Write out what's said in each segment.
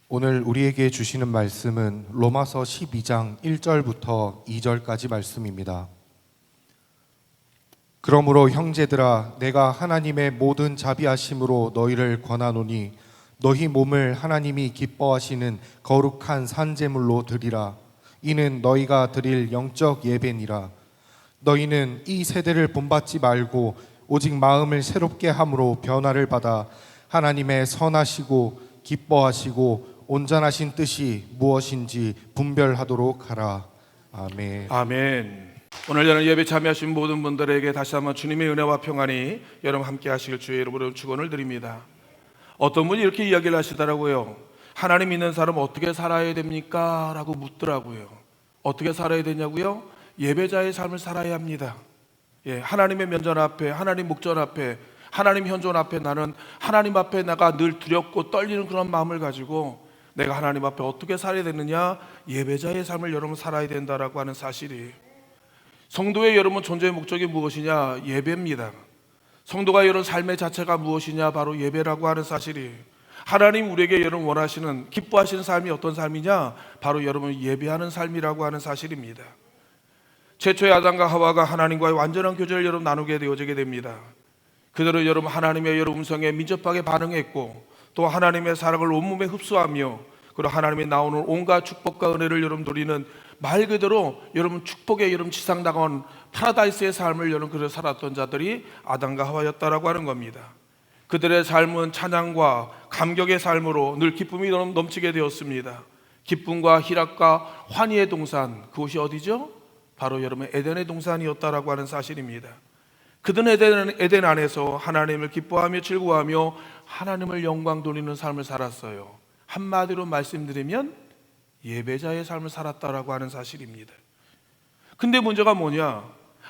오늘 우리에게 주시는 말씀은 로마서 12장 1절부터 2절까지 말씀입니다. 그러므로 형제들아, 내가 하나님의 모든 자비하심으로 너희를 권하노니 너희 몸을 하나님이 기뻐하시는 거룩한 산제물로 드리라. 이는 너희가 드릴 영적 예배니라. 너희는 이 세대를 본받지 말고 오직 마음을 새롭게 함으로 변화를 받아 하나님의 선하시고 기뻐하시고 온전하신 뜻이 무엇인지 분별하도록 하라. 아멘. 아멘. 오늘 저는 예배 참여하신 모든 분들에게 다시 한번 주님의 은혜와 평안이 여러분 함께 하시길 주의 이름으로 축원을 드립니다. 어떤 분이 이렇게 이야기를 하시더라고요. 하나님 믿는 사람은 어떻게 살아야 됩니까? 라고 묻더라고요. 어떻게 살아야 되냐고요? 예배자의 삶을 살아야 합니다. 하나님의 면전 앞에, 하나님 목전 앞에, 하나님 현존 앞에 나는 하나님 앞에 내가 늘 두렵고 떨리는 그런 마음을 가지고 내가 하나님 앞에 어떻게 살아야 되느냐? 예배자의 삶을 여러분 살아야 된다라고 하는 사실이, 성도의 여러분 존재의 목적이 무엇이냐? 예배입니다. 성도가 여러분 삶의 자체가 무엇이냐? 바로 예배라고 하는 사실이, 하나님 우리에게 여러분 원하시는 기뻐하시는 삶이 어떤 삶이냐? 바로 여러분 예배하는 삶이라고 하는 사실입니다. 최초의 아담과 하와가 하나님과의 완전한 교제를 여러분 나누게 되어지게 됩니다. 그대로 여러분 하나님의 여러분 음성에 민첩하게 반응했고 또 하나님의 사랑을 온몸에 흡수하며 그리고 하나님이 나오는 온갖 축복과 은혜를 여러분 누리는, 말 그대로 여러분 축복의 여러분 지상다원 파라다이스의 삶을 여러분 그려 살았던 자들이 아담과 하와였다라고 하는 겁니다. 그들의 삶은 찬양과 감격의 삶으로 늘 기쁨이 넘치게 되었습니다. 기쁨과 희락과 환희의 동산, 그곳이 어디죠? 바로 여러분 에덴의 동산이었다라고 하는 사실입니다. 그들은 에덴 안에서 하나님을 기뻐하며 즐거워하며 하나님을 영광 돌리는 삶을 살았어요. 한마디로 말씀드리면 예배자의 삶을 살았다라고 하는 사실입니다. 근데 문제가 뭐냐?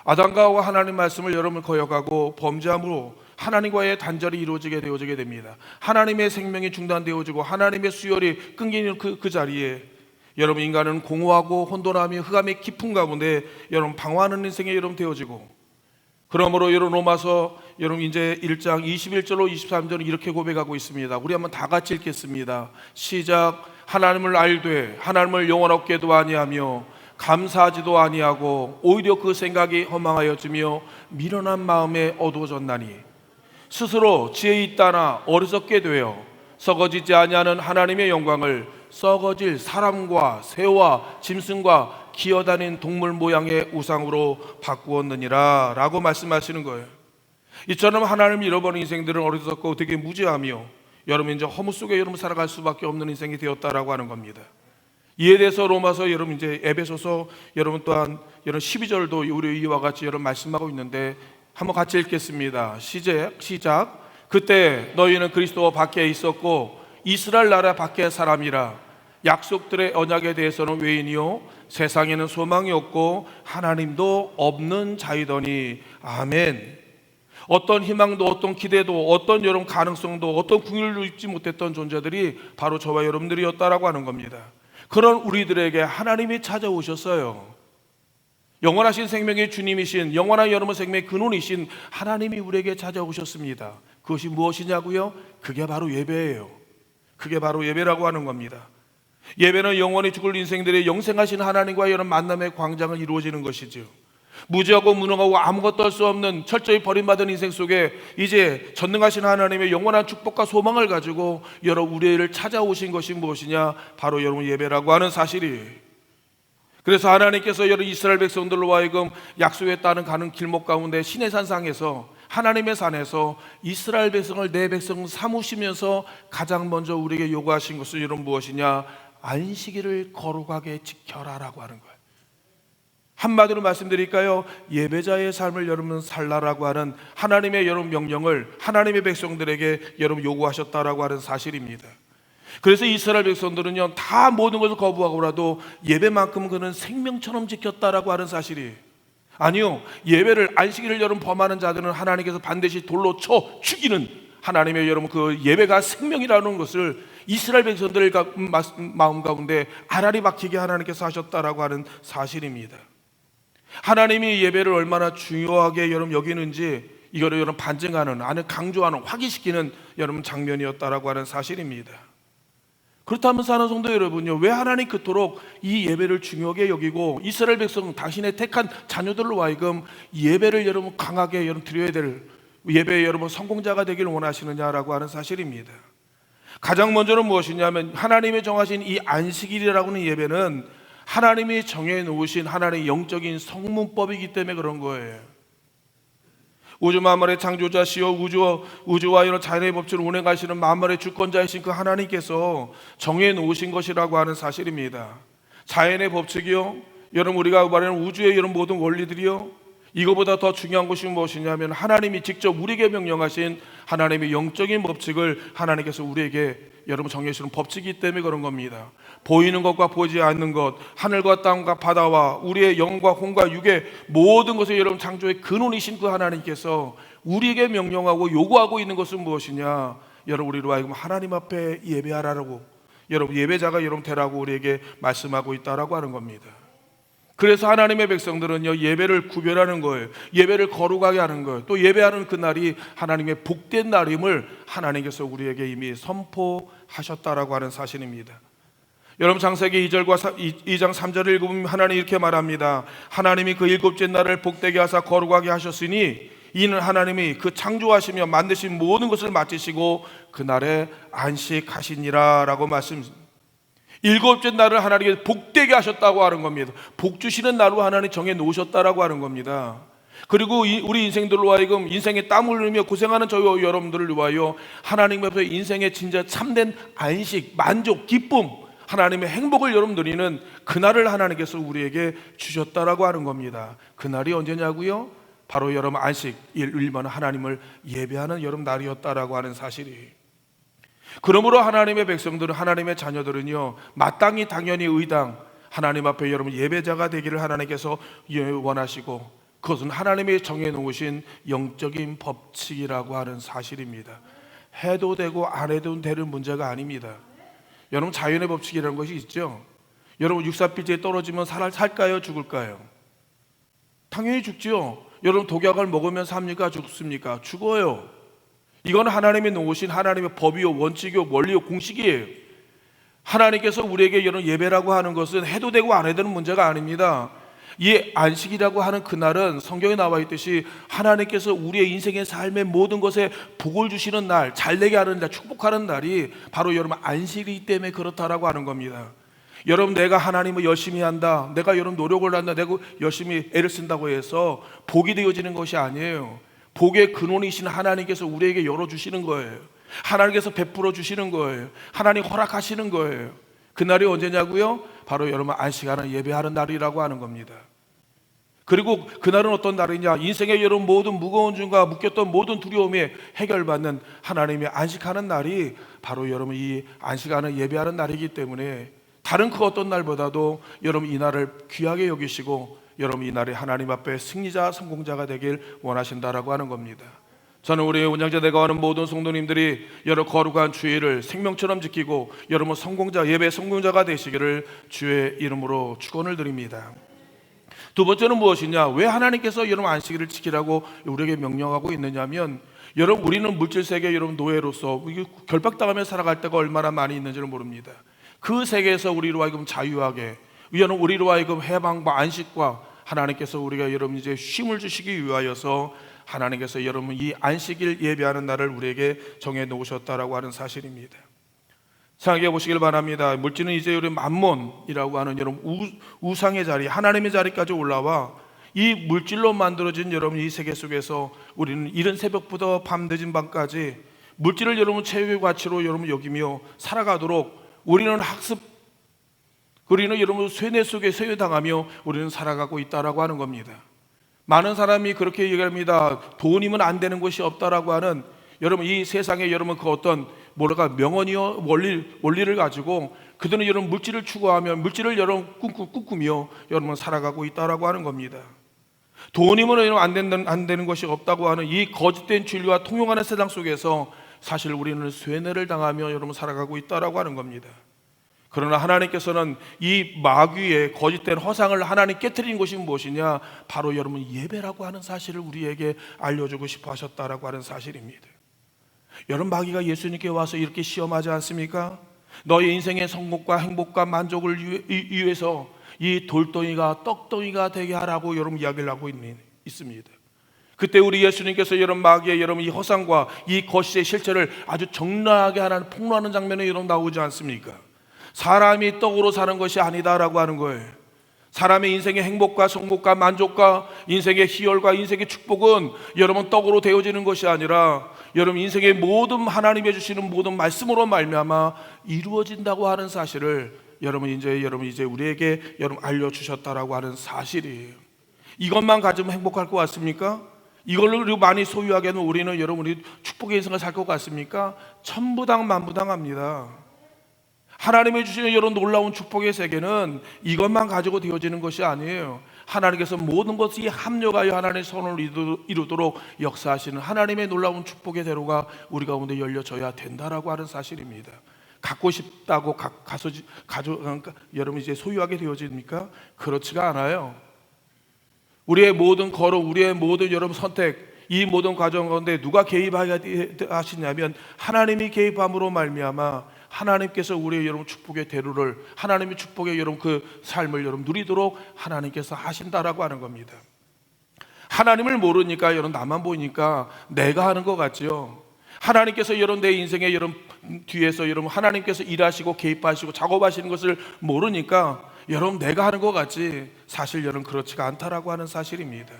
아담과 하와 하나님 말씀을 여러분 거역하고 범죄함으로 하나님과의 단절이 이루어지게 되어지게 됩니다. 하나님의 생명이 중단되어지고 하나님의 수혈이 끊기는 그 자리에 여러분 인간은 공허하고 혼돈하며 흑암의 깊은 가운데 여러분 방황하는 인생에 여러분 되어지고, 그러므로 여러분 로마서 여러분 이제 1장 21절로 23절은 이렇게 고백하고 있습니다. 우리 한번 다 같이 읽겠습니다. 시작. 하나님을 알되 하나님을 영원하게도 아니하며 감사하지도 아니하고 오히려 그 생각이 허망하여지며 미련한 마음에 어두워졌나니 스스로 지혜 있다나 어리석게 되어 썩어지지 아니하는 하나님의 영광을 썩어질 사람과 새와 짐승과 기어다닌 동물 모양의 우상으로 바꾸었느니라 라고 말씀하시는 거예요. 이처럼 하나님을 잃어버린 인생들은 어리석고 되게 무지하며 여러분 이제 허무 속에 여러분 살아갈 수밖에 없는 인생이 되었다라고 하는 겁니다. 이에 대해서 로마서 여러분 이제 에베소서 여러분 또한 여러분 12절도 우리 이와 같이 여러분 말씀하고 있는데 한번 같이 읽겠습니다. 시작. 그때 너희는 그리스도 밖에 있었고 이스라엘 나라 밖의 사람이라 약속들의 언약에 대해서는 외인이요 세상에는 소망이 없고 하나님도 없는 자이더니. 아멘. 어떤 희망도 어떤 기대도 어떤 여러분 가능성도 어떤 궁율도 잊지 못했던 존재들이 바로 저와 여러분들이었다라고 하는 겁니다. 그런 우리들에게 하나님이 찾아오셨어요. 영원하신 생명의 주님이신, 영원한 여러분 생명의 근원이신 하나님이 우리에게 찾아오셨습니다. 그것이 무엇이냐고요? 그게 바로 예배예요. 그게 바로 예배라고 하는 겁니다. 예배는 영원히 죽을 인생들의 영생하신 하나님과의 이런 만남의 광장을 이루어지는 것이죠. 무지하고 무능하고 아무것도 할 수 없는 철저히 버림받은 인생 속에 이제 전능하신 하나님의 영원한 축복과 소망을 가지고 여러분 우리를 찾아오신 것이 무엇이냐? 바로 여러분 예배라고 하는 사실이. 그래서 하나님께서 여러분 이스라엘 백성들로 하여금 약속에 따른 가는 길목 가운데 시내산 상에서, 하나님의 산에서 이스라엘 백성을 내 백성 삼으시면서 가장 먼저 우리에게 요구하신 것은 여러분 무엇이냐? 안식일을 거룩하게 지켜라라고 하는 거예요. 한마디로 말씀드릴까요? 예배자의 삶을 여러분 살라라고 하는 하나님의 여러분 명령을 하나님의 백성들에게 여러분 요구하셨다라고 하는 사실입니다. 그래서 이스라엘 백성들은요 다 모든 것을 거부하고라도 예배만큼은 그는 생명처럼 지켰다라고 하는 사실이, 아니요, 예배를 안식일을 여러분 범하는 자들은 하나님께서 반드시 돌로 쳐 죽이는 하나님의 여러분 그 예배가 생명이라는 것을 이스라엘 백성들의 마음 가운데 알알이 박히게 하나님께서 하셨다라고 하는 사실입니다. 하나님이 예배를 얼마나 중요하게 여러분 여기는지 이거를 여러분 반증하는, 안에 강조하는, 확인시키는 여러분 장면이었다라고 하는 사실입니다. 그렇다면 사는 성도 여러분요, 왜 하나님 그토록 이 예배를 중요하게 여기고 이스라엘 백성 당신의 택한 자녀들로 하여금 예배를 여러분 강하게 여러분 드려야 될 예배에 여러분 성공자가 되기를 원하시느냐라고 하는 사실입니다. 가장 먼저는 무엇이냐면 하나님이 정하신 이 안식일이라고 하는 예배는 하나님이 정해 놓으신 하나님의 영적인 성문법이기 때문에 그런 거예요. 우주 만물의 창조자시요 우주와 이런 자연의 법칙을 운행하시는 만물의 주권자이신 그 하나님께서 정해 놓으신 것이라고 하는 사실입니다. 자연의 법칙이요, 여러분 우리가 말하는 우주의 이런 모든 원리들이요, 이거보다 더 중요한 것이 무엇이냐면 하나님이 직접 우리에게 명령하신 하나님의 영적인 법칙을 하나님께서 우리에게 여러분 정해주시는 법칙이기 때문에 그런 겁니다. 보이는 것과 보이지 않는 것, 하늘과 땅과 바다와 우리의 영과 혼과 육의 모든 것을 여러분 창조의 근원이신 그 하나님께서 우리에게 명령하고 요구하고 있는 것은 무엇이냐? 여러분 우리로 하여금 하나님 앞에 예배하라고, 여러분 예배자가 여러분 되라고 우리에게 말씀하고 있다라고 하는 겁니다. 그래서 하나님의 백성들은요, 예배를 구별하는 거예요. 예배를 거룩하게 하는 거예요. 또 예배하는 그날이 하나님의 복된 날임을 하나님께서 우리에게 이미 선포하셨다라고 하는 사실입니다. 여러분 창세기 2장 3절을 읽으면 하나님 이렇게 말합니다. 하나님이 그 일곱째 날을 복되게 하사 거룩하게 하셨으니 이는 하나님이 그 창조하시며 만드신 모든 것을 마치시고 그날에 안식하시니라 라고 말씀합니다. 일곱째 날을 하나님께서 복되게 하셨다고 하는 겁니다. 복 주시는 날로 하나님 정해 놓으셨다라고 하는 겁니다. 그리고 우리 인생들로 하여금 인생에 땀을 흘리며 고생하는 저희 여러분들을 위하여 하나님 앞에 인생의 진짜 참된 안식, 만족, 기쁨, 하나님의 행복을 여러분 누리는 그날을 하나님께서 우리에게 주셨다라고 하는 겁니다. 그날이 언제냐고요? 바로 여러분 안식, 일반 하나님을 예배하는 여러분 날이었다라고 하는 사실이. 그러므로 하나님의 백성들은, 하나님의 자녀들은요, 마땅히 당연히 의당 하나님 앞에 여러분 예배자가 되기를 하나님께서 원하시고, 그것은 하나님이 정해놓으신 영적인 법칙이라고 하는 사실입니다. 해도 되고 안 해도 되는 문제가 아닙니다. 여러분 자연의 법칙이라는 것이 있죠. 여러분 육사bil제에 떨어지면 살까요 죽을까요? 당연히 죽지요. 여러분 독약을 먹으면 삽니까 죽습니까? 죽어요. 이건 하나님이 놓으신 하나님의 법이요, 원칙이요, 원리요, 공식이에요. 하나님께서 우리에게 이런 예배라고 하는 것은 해도 되고 안 해도 되는 문제가 아닙니다. 이 안식이라고 하는 그날은 성경에 나와 있듯이 하나님께서 우리의 인생의 삶의 모든 것에 복을 주시는 날, 잘되게 하는 날, 축복하는 날이 바로 여러분 안식이기 때문에 그렇다라고 하는 겁니다. 여러분 내가 하나님을 열심히 한다, 내가 여러분 노력을 한다, 내가 열심히 애를 쓴다고 해서 복이 되어지는 것이 아니에요. 복의 근원이신 하나님께서 우리에게 열어주시는 거예요. 하나님께서 베풀어 주시는 거예요. 하나님 허락하시는 거예요. 그날이 언제냐고요? 바로 여러분 안식하는 예배하는 날이라고 하는 겁니다. 그리고 그날은 어떤 날이냐? 인생의 여러분 모든 무거운 짐과 묶였던 모든 두려움이 해결받는 하나님의 안식하는 날이 바로 여러분 이 안식하는 예배하는 날이기 때문에 다른 그 어떤 날보다도 여러분 이 날을 귀하게 여기시고 여러분 이 날에 하나님 앞에 승리자, 성공자가 되길 원하신다라고 하는 겁니다. 저는 우리 운영자 되어가는 모든 성도님들이 여러 거룩한 주일을 생명처럼 지키고 여러분 성공자, 예배 성공자가 되시기를 주의 이름으로 축원을 드립니다. 두 번째는 무엇이냐? 왜 하나님께서 여러분 안식일을 지키라고 우리에게 명령하고 있느냐면, 여러분 우리는 물질 세계 여러분 노예로서 결박당하며 살아갈 때가 얼마나 많이 있는지를 모릅니다. 그 세계에서 우리로 하여금 자유하게, 여러분 우리로 하여금 해방과 안식과 하나님께서 우리가 여러분 이제 쉼을 주시기 위하여서 하나님께서 여러분 이 안식일 예배하는 날을 우리에게 정해 놓으셨다라고 하는 사실입니다. 생각해 보시길 바랍니다. 물질은 이제 우리 만몬이라고 하는 여러분 우상의 자리, 하나님의 자리까지 올라와 이 물질로 만들어진 여러분 이 세계 속에서 우리는 이른 새벽부터 밤 늦은 밤까지 물질을 여러분 최후의 가치로 여러분 여기며 살아가도록 우리는 우리는 여러분 쇠뇌 속에 쇠뇌당하며 우리는 살아가고 있다라고 하는 겁니다. 많은 사람이 그렇게 얘기합니다. 돈이면 안 되는 것이 없다라고 하는, 여러분 이 세상에 여러분 그 어떤 명언이요 원리를 가지고 그들은 여러분 물질을 추구하며 물질을 여러분 꿈꾸며 여러분 살아가고 있다라고 하는 겁니다. 돈이면 여러분 안 되는 것이 없다고 하는 이 거짓된 진리와 통용하는 세상 속에서 사실 우리는 쇠뇌를 당하며 여러분 살아가고 있다라고 하는 겁니다. 그러나 하나님께서는 이 마귀의 거짓된 허상을 하나님 깨트린 것이 무엇이냐? 바로 여러분 예배라고 하는 사실을 우리에게 알려주고 싶어 하셨다라고 하는 사실입니다. 여러분 마귀가 예수님께 와서 이렇게 시험하지 않습니까? 너의 인생의 성공과 행복과 만족을 위해서 이 돌덩이가 떡덩이가 되게 하라고 여러분 이야기를 하고 있습니다. 그때 우리 예수님께서 여러분 마귀의 여러분 이 허상과 이 거짓의 실체를 아주 적나라하게 하는 폭로하는 장면이 여러분 나오지 않습니까? 사람이 떡으로 사는 것이 아니다라고 하는 거예요. 사람의 인생의 행복과 성공과 만족과 인생의 희열과 인생의 축복은 여러분 떡으로 되어지는 것이 아니라 여러분 인생의 모든 하나님이 주시는 모든 말씀으로 말미암아 이루어진다고 하는 사실을 여러분 이제 우리에게 여러분 알려주셨다라고 하는 사실이에요. 이것만 가지면 행복할 것 같습니까? 이걸로 많이 소유하게는 우리는 여러분이 축복의 인생을 살 것 같습니까? 천부당 만부당합니다. 하나님이 주시는 이런 놀라운 축복의 세계는 이것만 가지고 되어지는 것이 아니에요. 하나님께서 모든 것이 합력하여 하나님의 선을 이루도록 역사하시는 하나님의 놀라운 축복의 대로가 우리 가운데 열려져야 된다라고 하는 사실입니다. 갖고 싶다고 여러분 이제 소유하게 되어집니까? 그렇지가 않아요. 우리의 모든 걸음, 우리의 모든 여러분 선택, 이 모든 과정 가운데 누가 개입하게 하시냐면 하나님이 개입함으로 말미암아 하나님께서 우리의 여러분 축복의 대로를 하나님의 축복의 여러분 그 삶을 여러분 누리도록 하나님께서 하신다라고 하는 겁니다. 하나님을 모르니까 여러분 나만 보이니까 내가 하는 것 같죠. 하나님께서 여러분 내 인생의 여러분 뒤에서 여러분 하나님께서 일하시고 개입하시고 작업하시는 것을 모르니까 여러분 내가 하는 것 같지 사실 여러분 그렇지가 않다라고 하는 사실입니다.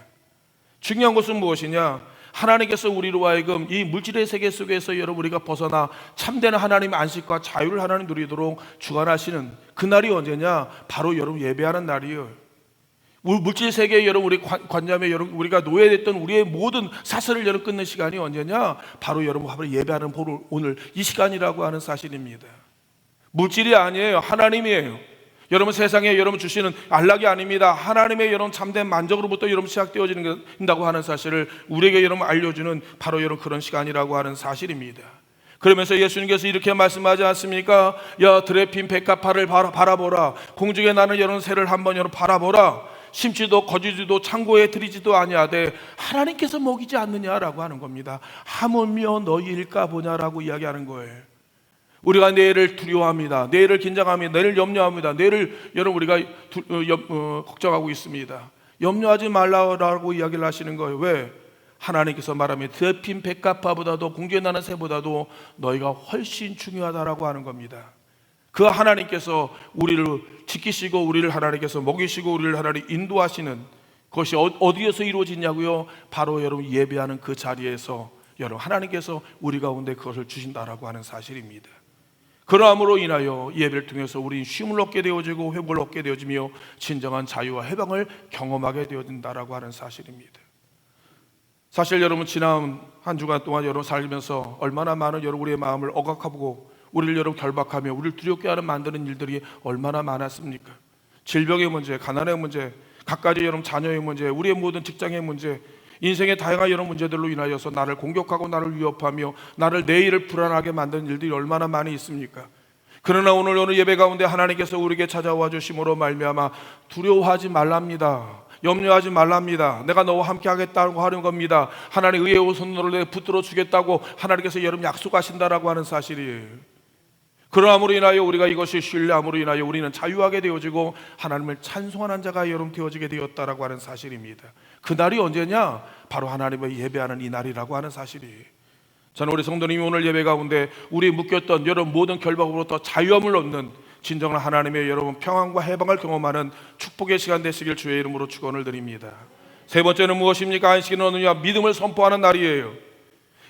중요한 것은 무엇이냐? 하나님께서 우리로 하여금 이 물질의 세계 속에서 여러분 우리가 벗어나 참된 하나님의 안식과 자유를 하나님 누리도록 주관하시는 그날이 언제냐? 바로 여러분 예배하는 날이에요. 물질 세계에 여러분 우리 관념에 여러분 우리가 노예됐던 우리의 모든 사슬을 여러분 끊는 시간이 언제냐? 바로 여러분 예배하는 오늘 이 시간이라고 하는 사실입니다. 물질이 아니에요. 하나님이에요. 여러분 세상에 여러분 주시는 안락이 아닙니다. 하나님의 여러분 참된 만족으로부터 여러분 시작되어진다고 하는 사실을 우리에게 여러분 알려주는 바로 여러분 그런 시간이라고 하는 사실입니다. 그러면서 예수님께서 이렇게 말씀하지 않습니까? 야 드레핀 백합화를 바라보라. 공중에 나는 여러분 새를 한번 여러분 바라보라. 심지도 거두지도 창고에 들이지도 아니하되 하나님께서 먹이지 않느냐라고 하는 겁니다. 하물며 너희일까 보냐라고 이야기하는 거예요. 우리가 내일을 두려워합니다. 내일을 긴장합니다. 내일을 염려합니다. 내일을 여러분 우리가 걱정하고 있습니다. 염려하지 말라고 이야기를 하시는 거예요. 왜? 하나님께서 말하면 드레핀 백합화보다도 공중에 나는 새보다도 너희가 훨씬 중요하다라고 하는 겁니다. 그 하나님께서 우리를 지키시고 우리를 하나님께서 먹이시고 우리를 하나님 인도하시는 것이 어디에서 이루어지냐고요? 바로 여러분 예배하는 그 자리에서 여러분 하나님께서 우리 가운데 그것을 주신다라고 하는 사실입니다. 그러함으로 인하여 예배를 통해서 우리는 쉼을 얻게 되어지고 회복을 얻게 되어지며 진정한 자유와 해방을 경험하게 되어진다라고 하는 사실입니다. 사실 여러분 지난 한 주간 동안 여러분 살면서 얼마나 많은 여러분 우리의 마음을 억압하고 우리를 여러분 결박하며 우리를 두렵게 하는 만드는 일들이 얼마나 많았습니까? 질병의 문제, 가난의 문제, 각가지 여러분 자녀의 문제, 우리의 모든 직장의 문제, 인생의 다양한 여러 문제들로 인하여서 나를 공격하고 나를 위협하며 나를 내일을 불안하게 만드는 일들이 얼마나 많이 있습니까? 그러나 오늘 예배 가운데 하나님께서 우리에게 찾아와 주심으로 말미암아 두려워하지 말랍니다. 염려하지 말랍니다. 내가 너와 함께 하겠다고 하는 겁니다. 하나님 의의 손으로 내가 붙들어 주겠다고 하나님께서 여러분 약속하신다라고 하는 사실이에요. 그러함으로 인하여 우리가 이것이 신뢰함으로 인하여 우리는 자유하게 되어지고 하나님을 찬송하는 자가 여러분 되어지게 되었다라고 하는 사실입니다. 그날이 언제냐? 바로 하나님을 예배하는 이 날이라고 하는 사실이에요. 저는 우리 성도님이 오늘 예배 가운데 우리 묶였던 여러분 모든 결박으로부터 자유함을 얻는 진정한 하나님의 여러분 평안과 해방을 경험하는 축복의 시간 되시길 주의 이름으로 축원을 드립니다. 세 번째는 무엇입니까? 안식일은 어느냐? 믿음을 선포하는 날이에요.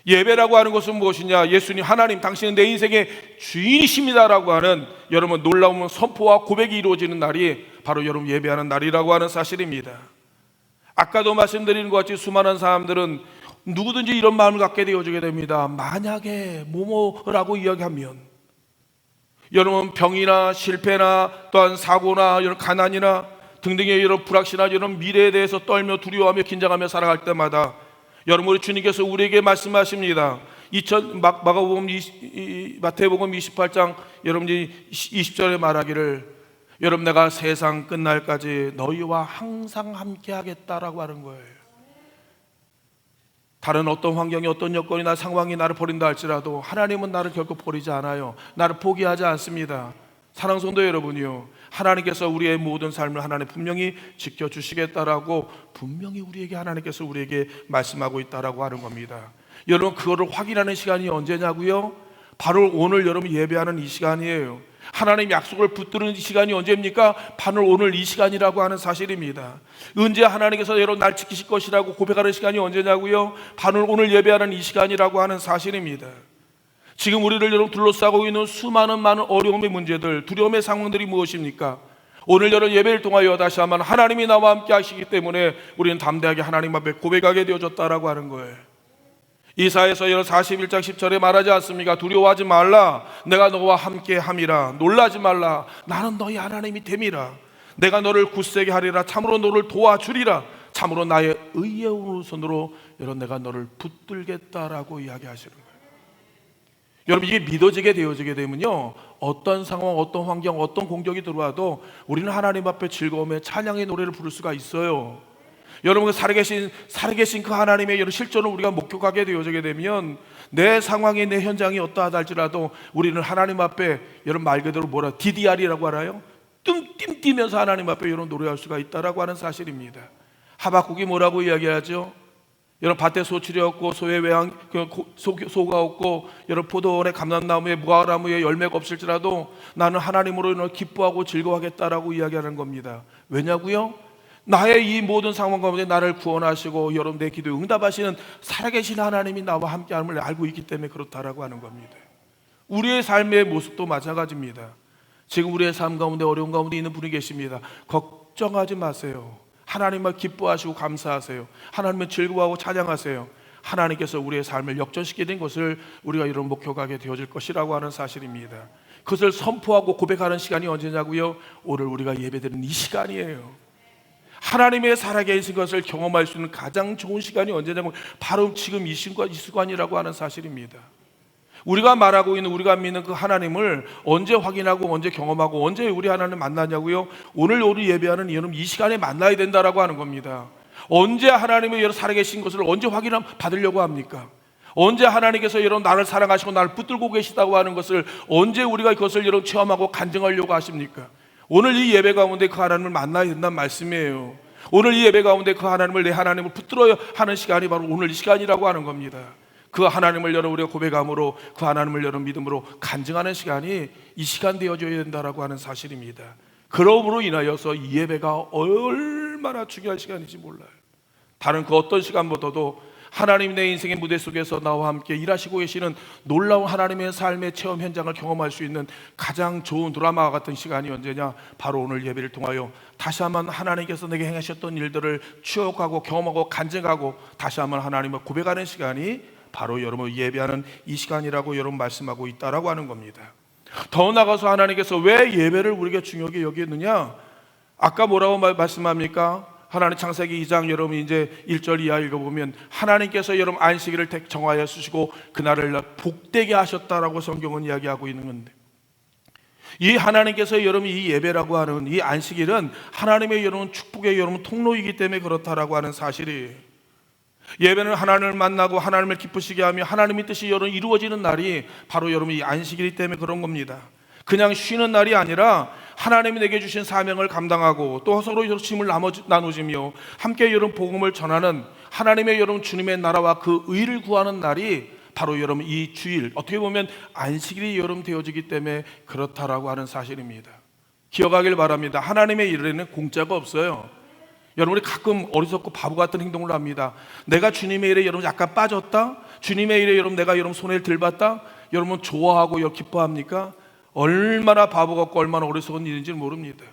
예배라고 하는 것은 무엇이냐? 예수님 하나님 당신은 내 인생의 주인이십니다라고 하는 여러분 놀라운 선포와 고백이 이루어지는 날이 바로 여러분 예배하는 날이라고 하는 사실입니다. 아까도 말씀드린 것 같이 수많은 사람들은 누구든지 이런 마음을 갖게 되어지게 됩니다. 만약에 뭐뭐라고 이야기하면 여러분 병이나 실패나 또한 사고나 이런 가난이나 등등의 이런 불확실한 이런 미래에 대해서 떨며 두려워하며 긴장하며 살아갈 때마다 여러분 우리 주님께서 우리에게 말씀하십니다. 마태복음 28장 여러분이 20절에 말하기를 여러분 내가 세상 끝날까지 너희와 항상 함께 하겠다라고 하는 거예요. 다른 어떤 환경이 어떤 여건이나 상황이 나를 버린다 할지라도 하나님은 나를 결코 버리지 않아요. 나를 포기하지 않습니다. 사랑하는 성도 여러분이요, 하나님께서 우리의 모든 삶을 하나님 분명히 지켜주시겠다라고 분명히 하나님께서 우리에게 말씀하고 있다라고 하는 겁니다. 여러분, 그거를 확인하는 시간이 언제냐고요? 바로 오늘 여러분 예배하는 이 시간이에요. 하나님 약속을 붙드는 시간이 언제입니까? 바로 오늘 이 시간이라고 하는 사실입니다. 언제 하나님께서 여러분 날 지키실 것이라고 고백하는 시간이 언제냐고요? 바로 오늘 예배하는 이 시간이라고 하는 사실입니다. 지금 우리를 여러분 둘러싸고 있는 수많은 어려움의 문제들, 두려움의 상황들이 무엇입니까? 오늘 여러분 예배를 통하여 다시 한번 하나님이 나와 함께 하시기 때문에 우리는 담대하게 하나님 앞에 고백하게 되어졌다라고 하는 거예요. 이사야서 41장 10절에 말하지 않습니까? 두려워하지 말라, 내가 너와 함께 함이라. 놀라지 말라, 나는 너희 하나님이 됨이라. 내가 너를 굳세게 하리라. 참으로 너를 도와주리라. 참으로 나의 의의 오른손으로 여러분 내가 너를 붙들겠다라고 이야기하시는 거예요. 여러분, 이게 믿어지게 되어지게 되면요, 어떤 상황, 어떤 환경, 어떤 공격이 들어와도 우리는 하나님 앞에 즐거움에 찬양의 노래를 부를 수가 있어요. 여러분, 살아계신 그 하나님의 여러 실존을 우리가 목격하게 되어지게 되면 내 상황이, 내 현장이 어떠하다 할지라도 우리는 하나님 앞에 여러분 말 그대로 DDR이라고 알아요? 띵띵 뛰면서 하나님 앞에 여러분 노래할 수가 있다라고 하는 사실입니다. 하박국이 뭐라고 이야기하죠? 여러분, 밭에 소출이 없고 소의 외양 소가 없고 여러분 포도원에 감람나무에 무화과나무에 열매가 없을지라도 나는 하나님으로 인해 기뻐하고 즐거워하겠다라고 이야기하는 겁니다. 왜냐고요? 나의 이 모든 상황 가운데 나를 구원하시고 여러분 내 기도에 응답하시는 살아계신 하나님이 나와 함께함을 알고 있기 때문에 그렇다라고 하는 겁니다. 우리의 삶의 모습도 마찬가지입니다. 지금 우리의 삶 가운데 어려운 가운데 있는 분이 계십니다. 걱정하지 마세요. 하나님을 기뻐하시고 감사하세요. 하나님을 즐거워하고 찬양하세요. 하나님께서 우리의 삶을 역전시키는 것을 우리가 이런 목표하게 되어질 것이라고 하는 사실입니다. 그것을 선포하고 고백하는 시간이 언제냐고요? 오늘 우리가 예배드리는 이 시간이에요. 하나님의 살아계신 것을 경험할 수 있는 가장 좋은 시간이 언제냐면 바로 지금 이 순간이라고 하는 사실입니다. 우리가 말하고 있는, 우리가 믿는 그 하나님을 언제 확인하고 언제 경험하고 언제 우리 하나님 만나냐고요? 오늘 예배하는 여러분 이 시간에 만나야 된다라고 하는 겁니다. 언제 하나님의 여러분 살아계신 것을 언제 받으려고 합니까? 언제 하나님께서 여러분 나를 사랑하시고 나를 붙들고 계시다고 하는 것을 언제 우리가 그것을 여러분 체험하고 간증하려고 하십니까? 오늘 이 예배 가운데 그 하나님을 만나야 된다는 말씀이에요. 오늘 이 예배 가운데 그 하나님을, 내 하나님을 붙들어야 하는 시간이 바로 오늘 이 시간이라고 하는 겁니다. 그 하나님을 여러분 우리가 고백함으로, 그 하나님을 여러분 믿음으로 간증하는 시간이 이 시간 되어져야 된다라고 하는 사실입니다. 그러므로 인하여서 이 예배가 얼마나 중요한 시간인지 몰라요. 다른 그 어떤 시간보다도 하나님 내 인생의 무대 속에서 나와 함께 일하시고 계시는 놀라운 하나님의 삶의 체험 현장을 경험할 수 있는 가장 좋은 드라마와 같은 시간이 언제냐? 바로 오늘 예배를 통하여 다시 한번 하나님께서 내게 행하셨던 일들을 추억하고 경험하고 간증하고 다시 한번 하나님을 고백하는 시간이 바로 여러분 예배하는 이 시간이라고 여러분 말씀하고 있다라고 하는 겁니다. 더 나아가서 하나님께서 왜 예배를 우리가 중요하게 여기느냐? 아까 뭐라고 말씀합니까? 하나님 창세기 2장 여러분 이제 1절 이하 읽어보면 하나님께서 여러분 안식일을 정하여 주시고 그날을 복되게 하셨다라고 성경은 이야기하고 있는 건데, 이 하나님께서 여러분 이 예배라고 하는 이 안식일은 하나님의 여러분 축복의 여러분 통로이기 때문에 그렇다라고 하는 사실이에요. 예배는 하나님을 만나고 하나님을 기쁘시게 하며 하나님의 뜻이 여러분 이루어지는 날이 바로 여러분 이 안식일이기 때문에 그런 겁니다. 그냥 쉬는 날이 아니라 하나님이 내게 주신 사명을 감당하고 또 서로 힘을 나누시며 함께 여러분 복음을 전하는 하나님의 여러분 주님의 나라와 그 의를 구하는 날이 바로 여러분 이 주일, 어떻게 보면 안식일이 여러분 되어지기 때문에 그렇다라고 하는 사실입니다. 기억하길 바랍니다. 하나님의 일에는 공짜가 없어요. 여러분이 가끔 어리석고 바보 같은 행동을 합니다. 내가 주님의 일에 여러분 약간 빠졌다? 주님의 일에 여러분 내가 여러분 손해를 덜 봤다? 여러분 좋아하고 기뻐합니까? 얼마나 바보 같고 얼마나 어리석은 일인지 모릅니다.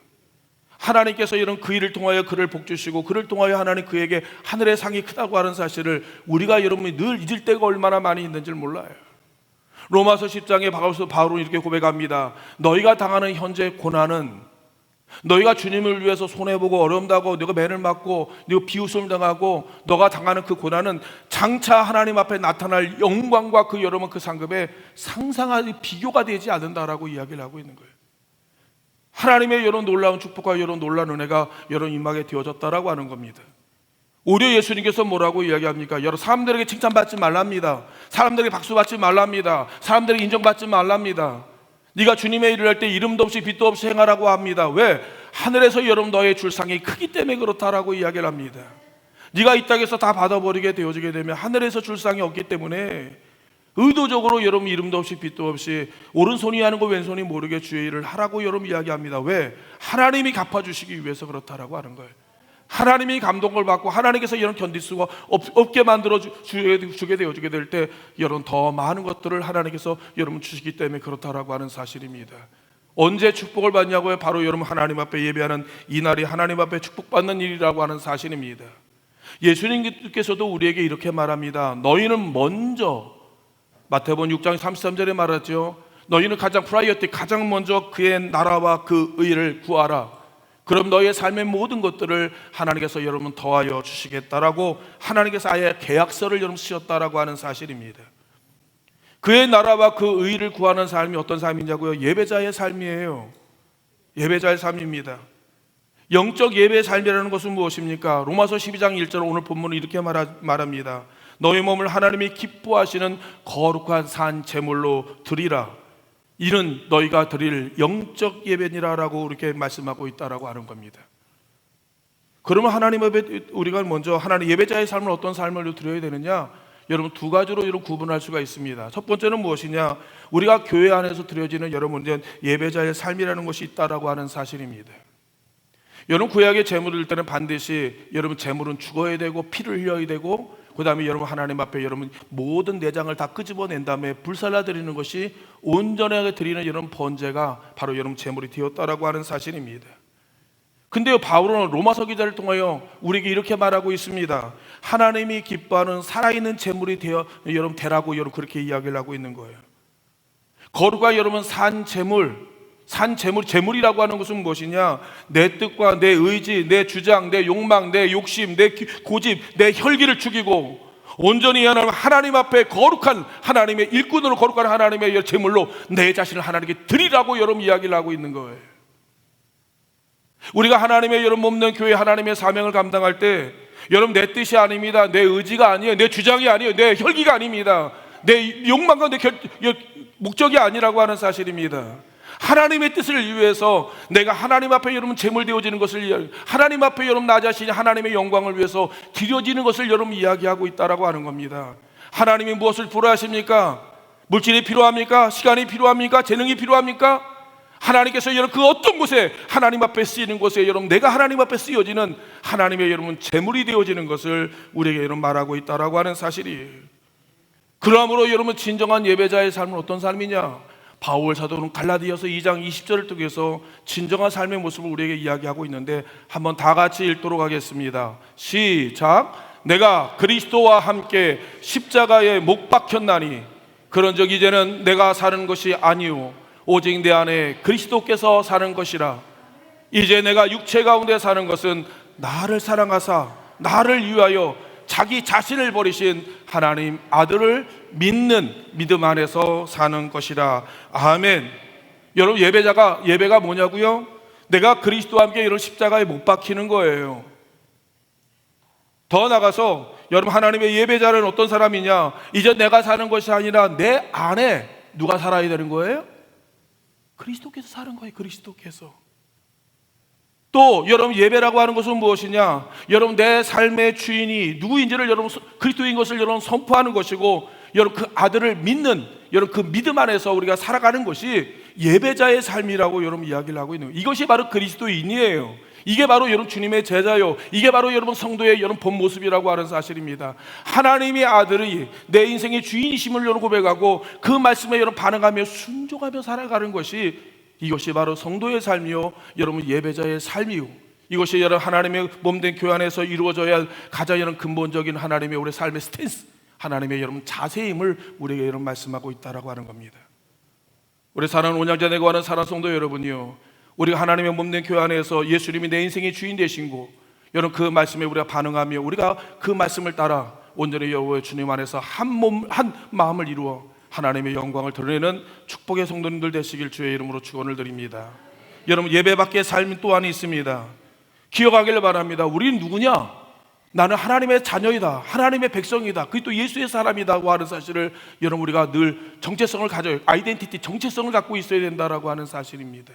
하나님께서 이런 그 일을 통하여 그를 복주시고 그를 통하여 하나님 그에게 하늘의 상이 크다고 하는 사실을 우리가 여러분이 늘 잊을 때가 얼마나 많이 있는지 몰라요. 로마서 10장에 바울은 이렇게 고백합니다. 너희가 당하는 현재 고난은 너희가 주님을 위해서 손해보고 어려움당하고 너가 매를 맞고 너가 비웃음을 당하고 너가 당하는 그 고난은 장차 하나님 앞에 나타날 영광과 그 여러분 그 상급에 상상할 비교가 되지 않는다라고 이야기를 하고 있는 거예요. 하나님의 이런 놀라운 축복과 이런 놀라운 은혜가 여러분 임하게 되어졌다라고 하는 겁니다. 오히려 예수님께서 뭐라고 이야기합니까? 여러 사람들에게 칭찬받지 말랍니다. 사람들에게 박수받지 말랍니다. 사람들에게 인정받지 말랍니다. 네가 주님의 일을 할 때 이름도 없이 빛도 없이 행하라고 합니다. 왜? 하늘에서 여러분 너의 줄상이 크기 때문에 그렇다라고 이야기를 합니다. 네가 이 땅에서 다 받아버리게 되어지게 되면 하늘에서 줄상이 없기 때문에 의도적으로 여러분 이름도 없이 빛도 없이 오른손이 하는 거 왼손이 모르게 주의 일을 하라고 여러분 이야기합니다. 왜? 하나님이 갚아주시기 위해서 그렇다라고 하는 거예요. 하나님이 감동을 받고 하나님께서 이런 견딜 수가 없게 만들어 주게 되어지게 될 때 여러분 더 많은 것들을 하나님께서 여러분 주시기 때문에 그렇다라고 하는 사실입니다. 언제 축복을 받냐고요? 바로 여러분 하나님 앞에 예배하는 이 날이 하나님 앞에 축복받는 일이라고 하는 사실입니다. 예수님께서도 우리에게 이렇게 말합니다. 너희는 먼저, 마태복음 6장 33절에 말하죠. 너희는 가장 프라이어티, 가장 먼저 그의 나라와 그 의를 구하라. 그럼 너의 삶의 모든 것들을 하나님께서 여러분 더하여 주시겠다라고 하나님께서 아예 계약서를 여러분 쓰셨다라고 하는 사실입니다. 그의 나라와 그 의를 구하는 삶이 어떤 삶이냐고요? 예배자의 삶이에요. 예배자의 삶입니다. 영적 예배의 삶이라는 것은 무엇입니까? 로마서 12장 1절 오늘 본문은 이렇게 말합니다. 너희 몸을 하나님이 기뻐하시는 거룩한 산 제물로 드리라. 이는 너희가 드릴 영적 예배니라라고 이렇게 말씀하고 있다라고 하는 겁니다. 그러면 하나님 앞에 우리가 먼저 하나님 예배자의 삶을 어떤 삶을 드려야 되느냐? 여러분 두 가지로 여러분 구분할 수가 있습니다. 첫 번째는 무엇이냐? 우리가 교회 안에서 드려지는 여러분 예배자의 삶이라는 것이 있다라고 하는 사실입니다. 여러분 구약의 제물을 드릴 때는 반드시 여러분 제물은 죽어야 되고 피를 흘려야 되고 그 다음에 여러분 하나님 앞에 여러분 모든 내장을 다 끄집어낸 다음에 불살라 드리는 것이 온전하게 드리는 여러분 번제가 바로 여러분 제물이 되었다라고 하는 사실입니다. 근데요 바울은 로마서 기자를 통하여 우리에게 이렇게 말하고 있습니다. 하나님이 기뻐하는 살아있는 제물이 되어 여러분 되라고 여러분 그렇게 이야기를 하고 있는 거예요. 거룩과 여러분 산 제물이라고 하는 것은 무엇이냐? 내 뜻과 내 의지, 내 주장, 내 욕망, 내 욕심, 내 고집, 내 혈기를 죽이고 온전히 하나님 앞에 거룩한 하나님의 일꾼으로 거룩한 하나님의 제물로 내 자신을 하나님께 드리라고 여러분 이야기를 하고 있는 거예요. 우리가 하나님의 여러분 몸된 교회 하나님의 사명을 감당할 때 여러분 내 뜻이 아닙니다. 내 의지가 아니에요. 내 주장이 아니에요. 내 혈기가 아닙니다. 내 욕망과 내 목적이 아니라고 하는 사실입니다. 하나님의 뜻을 위해서 내가 하나님 앞에 여러분 제물 되어지는 것을 하나님 앞에 여러분 나 자신이 하나님의 영광을 위해서 드려지는 것을 여러분 이야기하고 있다라고 하는 겁니다. 하나님이 무엇을 필요하십니까? 물질이 필요합니까? 시간이 필요합니까? 재능이 필요합니까? 하나님께서 여러분 그 어떤 곳에 하나님 앞에 쓰이는 곳에 여러분 내가 하나님 앞에 쓰여지는 하나님의 여러분 제물이 되어지는 것을 우리에게 여러분 말하고 있다라고 하는 사실이에요. 그러므로 여러분 진정한 예배자의 삶은 어떤 삶이냐? 바울 사도는 갈라디아서 2장 20절을 통해서 진정한 삶의 모습을 우리에게 이야기하고 있는데 한번 다 같이 읽도록 하겠습니다. 시작. 내가 그리스도와 함께 십자가에 못 박혔나니 그런즉 이제는 내가 사는 것이 아니오 오직 내 안에 그리스도께서 사는 것이라. 이제 내가 육체 가운데 사는 것은 나를 사랑하사 나를 위하여 자기 자신을 버리신 하나님 아들을 믿는 믿음 안에서 사는 것이라. 아멘. 여러분 예배가 뭐냐고요? 내가 그리스도와 함께 이런 십자가에 못 박히는 거예요. 더 나가서 여러분 하나님의 예배자는 어떤 사람이냐? 이제 내가 사는 것이 아니라 내 안에 누가 살아야 되는 거예요? 그리스도께서 사는 거예요. 그리스도께서. 또 여러분 예배라고 하는 것은 무엇이냐? 여러분 내 삶의 주인이 누구인지를 여러분 그리스도인 것을 여러분 선포하는 것이고 여러분 그 아들을 믿는 여러분 그 믿음 안에서 우리가 살아가는 것이 예배자의 삶이라고 여러분 이야기를 하고 있는 거예요. 이것이 바로 그리스도인이에요. 이게 바로 여러분 주님의 제자요. 이게 바로 여러분 성도의 여러분 본 모습이라고 하는 사실입니다. 하나님의 아들이 내 인생의 주인이심을 여러분 고백하고 그 말씀에 여러분 반응하며 순종하며 살아가는 것이 이것이 바로 성도의 삶이요 여러분 예배자의 삶이요 이것이 여러분 하나님의 몸된 교회 안에서 이루어져야 할 가장 여러분 근본적인 하나님의 우리 삶의 스탠스 하나님의 여러분 자세임을 우리에게 여러분 말씀하고 있다라고 하는 겁니다. 우리 사랑하는 온양자에 거하는 사랑하는 성도 여러분이요 우리가 하나님의 몸된 교회 안에서 예수님이 내 인생의 주인 되신고 여러분 그 말씀에 우리가 반응하며 우리가 그 말씀을 따라 온전히 여호와의 주님 안에서 한 몸 한 마음을 이루어 하나님의 영광을 드러내는 축복의 성도님들 되시길 주의 이름으로 축원을 드립니다. 여러분 예배 밖의 삶 또한 있습니다. 기억하기를 바랍니다. 우리는 누구냐? 나는 하나님의 자녀이다, 하나님의 백성이다, 그게 또 예수의 사람이다고 하는 사실을 여러분 우리가 늘 정체성을 가져요. 아이덴티티, 정체성을 갖고 있어야 된다라고 하는 사실입니다.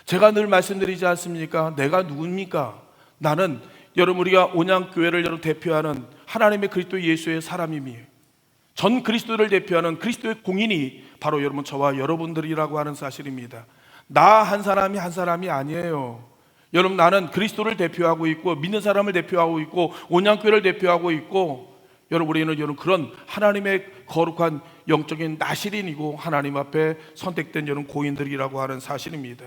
제가 늘 말씀드리지 않습니까? 내가 누굽니까? 나는 여러분 우리가 온양교회를 여러분 대표하는 하나님의 그리스도 예수의 사람임이에요. 전 그리스도를 대표하는 그리스도의 공인이 바로 여러분 저와 여러분들이라고 하는 사실입니다. 나 한 사람이 아니에요. 여러분 나는 그리스도를 대표하고 있고 믿는 사람을 대표하고 있고 온양교회를 대표하고 있고 여러분 우리는 여러분 그런 하나님의 거룩한 영적인 나실인이고 하나님 앞에 선택된 여러분 고인들이라고 하는 사실입니다.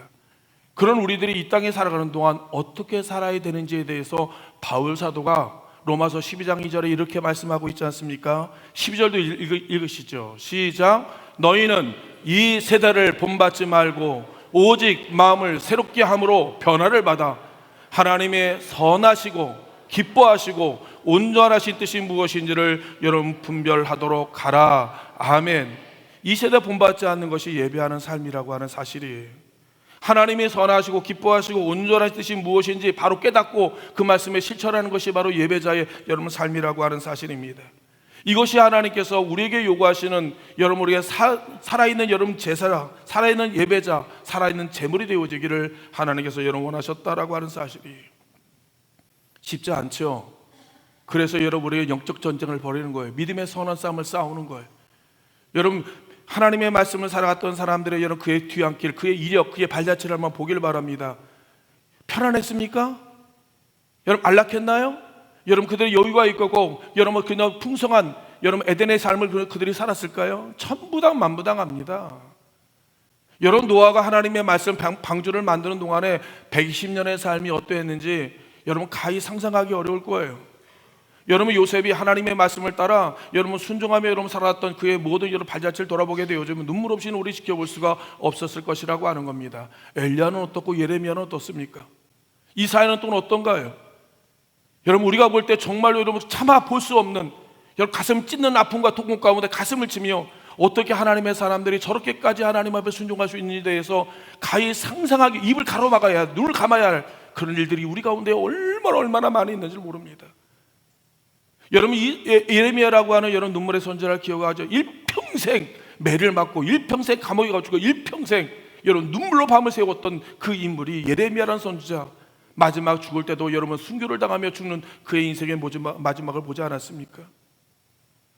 그런 우리들이 이 땅에 살아가는 동안 어떻게 살아야 되는지에 대해서 바울 사도가 로마서 12장 2절에 이렇게 말씀하고 있지 않습니까? 12절도 읽으시죠. 시작. 너희는 이 세대를 본받지 말고 오직 마음을 새롭게 함으로 변화를 받아 하나님의 선하시고 기뻐하시고 온전하신 뜻이 무엇인지를 여러분 분별하도록 가라. 아멘. 이 세대 본받지 않는 것이 예배하는 삶이라고 하는 사실이에요. 하나님이 선하시고 기뻐하시고 온전하신 뜻이 무엇인지 바로 깨닫고 그 말씀에 실천하는 것이 바로 예배자의 여러분 삶이라고 하는 사실입니다. 이것이 하나님께서 우리에게 요구하시는 여러분 우리가 살아있는 여러분 제사라, 살아있는 예배자, 살아있는 제물이 되어지기를 하나님께서 여러분 원하셨다라고 하는 사실이에요. 쉽지 않죠. 그래서 여러분 우리가 영적 전쟁을 벌이는 거예요. 믿음의 선한 싸움을 싸우는 거예요. 여러분 하나님의 말씀을 살아갔던 사람들의 여러분 그의 뒤안길, 그의 이력, 그의 발자취를 한번 보길 바랍니다. 편안했습니까? 여러분 안락했나요? 여러분 그들의 여유가 있고 여러분 그냥 풍성한 여러분 에덴의 삶을 그들이 살았을까요? 천부당 만부당합니다. 여러분 노아가 하나님의 말씀 방주를 만드는 동안에 120년의 삶이 어떠했는지 여러분 가히 상상하기 어려울 거예요. 여러분 요셉이 하나님의 말씀을 따라 여러분 순종하며 여러분 살았던 그의 모든 여러분 발자취를 돌아보게 되어지면 눈물 없이는 우리 지켜볼 수가 없었을 것이라고 하는 겁니다. 엘리야는 어떻고 예레미야는 어떻습니까? 이사야는 또 어떤가요? 여러분 우리가 볼 때 정말로 여러분 차마 볼 수 없는 여러분 가슴 찢는 아픔과 통곡 가운데 가슴을 치며 어떻게 하나님의 사람들이 저렇게까지 하나님 앞에 순종할 수 있는지에 대해서 가히 상상하기 입을 가로막아야 눈을 감아야 할 그런 일들이 우리 가운데 얼마나 많이 있는지 모릅니다. 여러분 예레미야라고 하는 여러분 눈물의 선지자를 기억하죠. 일평생 매를 맞고 일평생 감옥에 갇히고 일평생 여러분 눈물로 밤을 새웠던 그 인물이 예레미야라는 선지자, 마지막 죽을 때도 여러분 순교를 당하며 죽는 그의 인생의 마지막을 보지 않았습니까?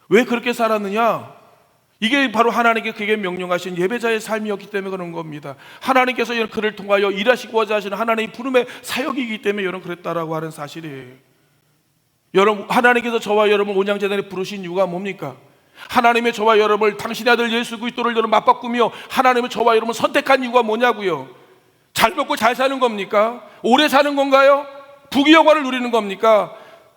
왜 그렇게 살았느냐? 이게 바로 하나님께 그에게 명령하신 예배자의 삶이었기 때문에 그런 겁니다. 하나님께서 그를 통하여 일하시고자 하시는 하나님의 부름의 사역이기 때문에 여러분 그랬다라고 하는 사실이에요. 여러분 하나님께서 저와 여러분 온양재단에 부르신 이유가 뭡니까? 하나님의 저와 여러분을 당신의 아들 예수 그리스도를 여러분 맞바꾸며 하나님을 저와 여러분 선택한 이유가 뭐냐고요? 잘 먹고 잘 사는 겁니까? 오래 사는 건가요? 부귀영화를 누리는 겁니까?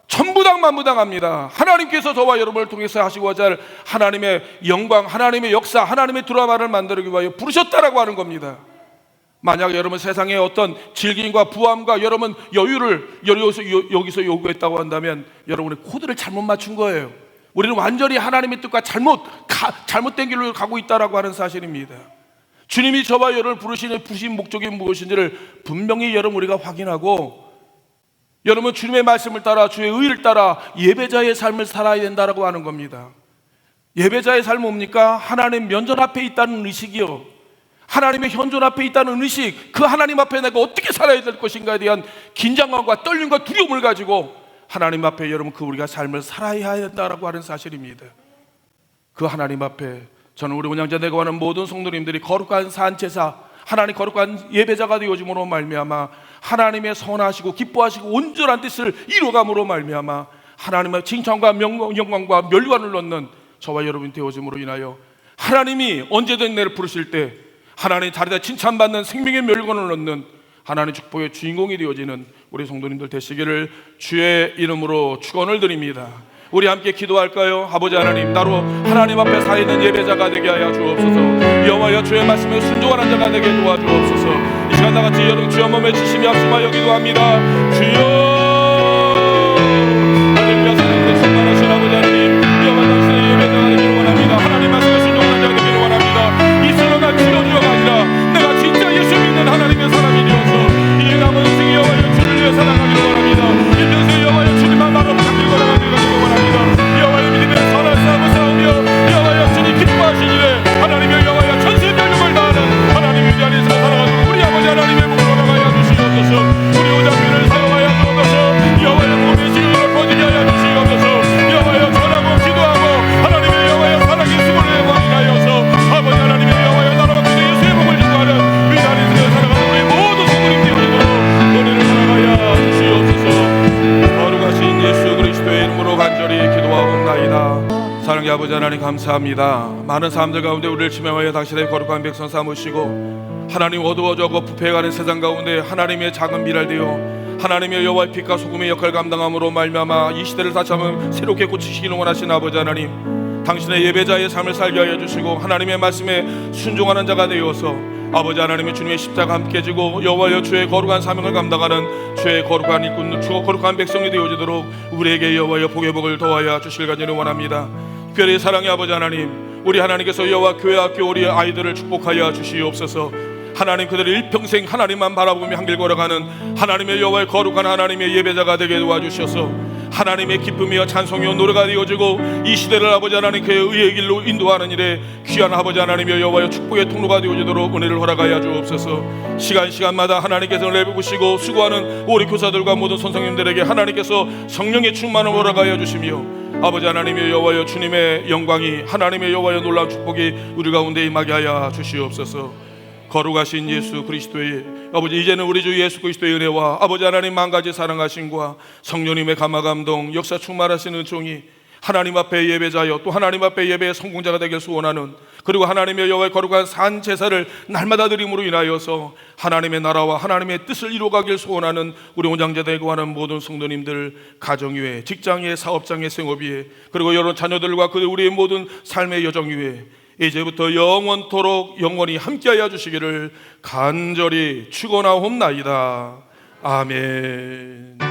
천부당 만부당합니다. 하나님께서 저와 여러분을 통해서 하시고자 할 하나님의 영광, 하나님의 역사, 하나님의 드라마를 만들기 위하여 부르셨다라고 하는 겁니다. 만약 여러분 세상에 어떤 즐김과 부함과 여러분 여유를 여기서 요구했다고 한다면 여러분의 코드를 잘못 맞춘 거예요. 우리는 완전히 하나님의 뜻과 잘못된 길로 가고 있다라고 하는 사실입니다. 주님이 저와 여러분을 부르신 목적이 무엇인지를 분명히 여러분 우리가 확인하고 여러분 주님의 말씀을 따라 주의 의를 따라 예배자의 삶을 살아야 된다라고 하는 겁니다. 예배자의 삶은 뭡니까? 하나님 면전 앞에 있다는 의식이요, 하나님의 현존 앞에 있다는 의식, 그 하나님 앞에 내가 어떻게 살아야 될 것인가에 대한 긴장감과 떨림과 두려움을 가지고 하나님 앞에 여러분 우리가 삶을 살아야 된다라고 하는 사실입니다. 그 하나님 앞에 저는 우리 온양자들과 하는 모든 성도님들이 거룩한 산제사, 하나님 거룩한 예배자가 되어짐으로 말미암아 하나님의 선하시고 기뻐하시고 온전한 뜻을 이루어감으로 말미암아 하나님의 칭찬과 영광과 멸관을 얻는 저와 여러분이 되어짐으로 인하여 하나님이 언제든 내를 부르실 때 하나님의 자리에 칭찬받는 생명의 멸관을 얻는 하나님의 축복의 주인공이 되어지는 우리 성도님들 되시기를 주의 이름으로 축원을 드립니다. 우리 함께 기도할까요? 아버지 하나님, 나로 하나님 앞에 서 있는 예배자가 되게 하여 주옵소서. 여호와여 주의 말씀에 순종하는 자가 되게 도와주옵소서. 이 시간 나같이 여러분 주여 몸에 지심이 합심하여 기도합니다. 주여 하나님 사랑으로 충만하신 아버지 하나님, 여호와 당신의 예배자가 되기를 원합니다. 하나님 말씀에 순종하는 자가 되기를 원합니다. 이 순간간 치료주어가 아니라 내가 진짜 예수 믿는 하나님의 사람이 되어서 이 남은 인생 여호와여 주를 위해 살아가기를 원합니다. 일평생 여호와여 주님만 바라 감사합니다. 많은 사람들 가운데 우리를 지명하여 당신의 거룩한 백성 삼으시고 하나님 어두워져고 부패해가는 세상 가운데 하나님의 작은 미랄 되어 하나님의 여호와의 빛과 소금의 역할을 감당함으로 말미암아 이 시대를 다시 한번 새롭게 고치시기를 원하신 아버지 하나님, 당신의 예배자의 삶을 살게 하여 주시고 하나님의 말씀에 순종하는 자가 되어서 아버지 하나님의 주님의 십자가 함께 지고 여호와여 주의 거룩한 사명을 감당하는 주의 거룩한 일꾼, 주의 거룩한 백성이 되어지도록 우리에게 여호와여 복의 복을 더하여 주실 간절히 원합니다. 특별히 사랑의 아버지 하나님, 우리 하나님께서 여호와 교회 학교 우리 아이들을 축복하여 주시옵소서. 하나님 그들을 일평생 하나님만 바라보며 한길 걸어가는 하나님의 여호와의 거룩한 하나님의 예배자가 되게 도와주셔서 하나님의 기쁨이여 찬송이여 노래가 되어지고 이 시대를 아버지 하나님 그의 의의 길로 인도하는 일에 귀한 아버지 하나님의 여호와의 축복의 통로가 되어지도록 은혜를 허락하여 주옵소서. 시간마다 하나님께서 은혜 베푸시고 수고하는 우리 교사들과 모든 선생님들에게 하나님께서 성령의 충만을 허락하여 주시며 아버지 하나님의 여호와여 주님의 영광이 하나님의 여호와여 놀라운 축복이 우리 가운데 임하게 하여 주시옵소서. 거룩하신 예수 그리스도의 아버지, 이제는 우리 주 예수 그리스도의 은혜와 아버지 하나님 만가지 사랑하심과 성령님의 감화감동 역사 충만하시는 종이 하나님 앞에 예배자여 또 하나님 앞에 예배의 성공자가 되길 소원하는, 그리고 하나님의 여호와의 거룩한 산 제사를 날마다 드림으로 인하여서 하나님의 나라와 하나님의 뜻을 이루어가길 소원하는 우리 온장제 되고 하는 모든 성도님들 가정 위에, 직장 위에, 사업장 위에, 생업 위에, 그리고 여러 자녀들과 우리의 모든 삶의 여정 위에 이제부터 영원토록 영원히 함께하여 주시기를 간절히 축원하옵나이다. 아멘.